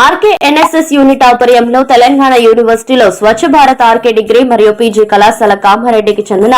RK NSS unit ఆధ్వర్యంలో తెలంగాణ యూనివర్సిటీలో Swachh Bharat RK degree మరియు పీజీ కళాశాల కామారెడ్డికి చెందిన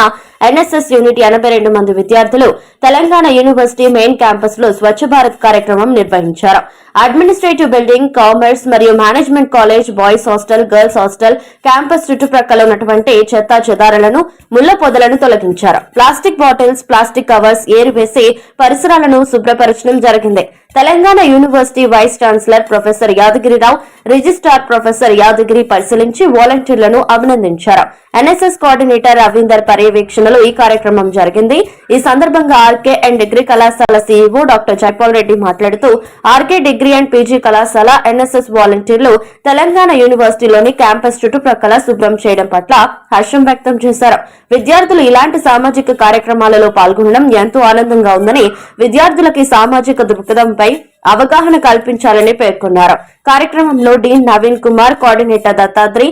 ఎన్ఎస్ఎస్ యూనిట్ 82 మంది విద్యార్థులు తెలంగాణ యూనివర్సిటీ మెయిన్ క్యాంపస్ లో స్వచ్ఛ భారత్ కార్యక్రమం నిర్వహించారు. అడ్మినిస్ట్రేటివ్ బిల్డింగ్, కామర్స్ మరియు management college, boys hostel, girls hostel campus చుట్టుప్రక్కల ఉన్నటువంటి చెత్తా చెదారాలను, ముళ్ల పొదలను తొలగించారు. ప్లాస్టిక్ బాటిల్స్, ప్లాస్టిక్ కవర్స్ ఏరివేసి పరిసరాలను శుభ్రపరచడం జరిగింది. Telangana university vice chancellor professor Yadagirirao, registrar professor Yadagiri పరిశీలించి వాలంటీర్లను అభినందించారు. ఎన్ఎస్ఎస్ కోఆర్డినేటర్ రవీందర్ పర్యవేక్షణలో ఈ కార్యక్రమం జరిగింది. ఈ సందర్భంగా ఆర్కే అండ్ డిగ్రీ కళాశాల సీఈఓ డాక్టర్ జైపాల్ రెడ్డి మాట్లాడుతూ ఆర్కే డిగ్రీ అండ్ పీజీ కళాశాల ఎన్ఎస్ఎస్ వాలంటీర్లు తెలంగాణ యూనివర్సిటీలోని క్యాంపస్ చుట్టుప్రక్కల శుభ్రం చేయడం పట్ల హర్షం వ్యక్తం చేశారు. విద్యార్థులు ఇలాంటి సామాజిక కార్యక్రమాలలో పాల్గొనడం ఎంతో ఆనందంగా ఉందని, విద్యార్థులకి సామాజిక దృక్పథంపై అవగాహన కల్పించాలని పేర్కొన్నారు. కార్యక్రమంలో dean Naveen Kumar, coordinator Dattatri,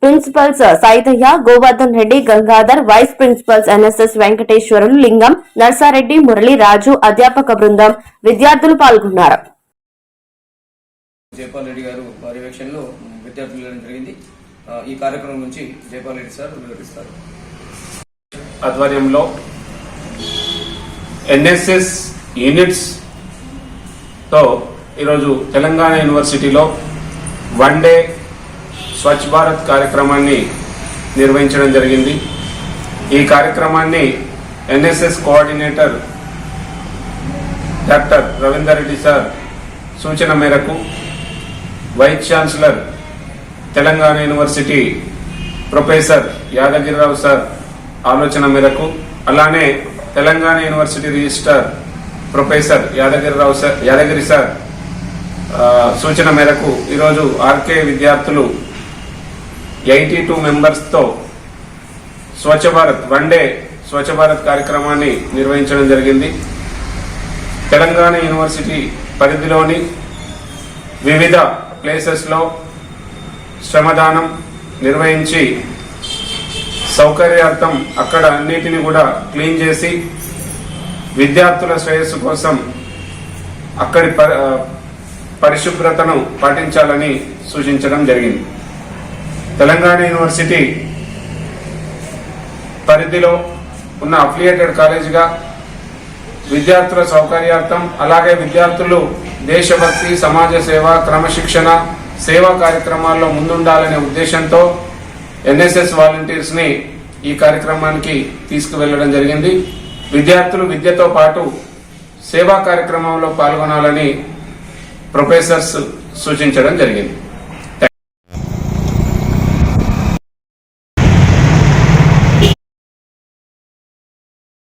principals Saidaiah, Govardhan Reddy, Gangadhar, vice principals NSS Venkateswarulu, Lingam, Narsareddy, Murali, రాజు, అధ్యాపక బృందం, విద్యార్థులు పాల్గొన్నారు. జైపాల్ రెడ్డి గారు పర్యవేక్షణలో విద్యార్థులు జరిగింది. ఈ కార్యక్రమం నుంచి జైపాల్ రెడ్డి సార్ వివరిస్తారు. ఆధ్వర్యంలో ఎన్ఎస్ఎస్ యూనిట్స్ తో ఈరోజు తెలంగాణ యూనివర్సిటీలో వన్ డే స్వచ్ఛ భారత్ కార్యక్రమాన్ని నిర్వహించడం జరిగింది. ఈ కార్యక్రమాన్ని NSS coordinator doctor Ravinder Reddy sir సూచన మేరకు, vice chancellor Telangana university professor Yadagirirao sir ఆలోచన మేరకు, అలానే Telangana university registrar professor Yadagiri sir సూచన మేరకు ఈరోజు ఆర్కే విద్యార్థులు 82 మెంబర్స్తో స్వచ్ఛ భారత్ వన్ డే స్వచ్ఛ భారత్ కార్యక్రమాన్ని నిర్వహించడం జరిగింది. తెలంగాణ యూనివర్సిటీ పరిధిలోని వివిధ ప్లేసెస్లో శ్రమదానం నిర్వహించి సౌకర్యార్థం అక్కడ అన్నిటిని కూడా క్లీన్ చేసి విద్యార్థుల శ్రేయస్సు కోసం అక్కడి పరిశుభ్రతను పాటించాలని సూచించడం జరిగింది. తెలంగాణ యూనివర్సిటీ పరిధిలో ఉన్న అఫిలియేటెడ్ కాలేజీగా విద్యార్థుల సౌకర్యార్థం, అలాగే విద్యార్థులు దేశభక్తి, సమాజ సేవ, క్రమశిక్షణ, సేవా కార్యక్రమాల్లో ముందుండాలనే ఉద్దేశంతో ఎన్ఎస్ఎస్ వాలంటీర్స్ ని ఈ కార్యక్రమానికి తీసుకువెళ్లడం జరిగింది. విద్యార్థులు విద్యతో పాటు సేవా కార్యక్రమంలో పాల్గొనాలని ప్రొఫెసర్స్ సూచించడం జరిగింది.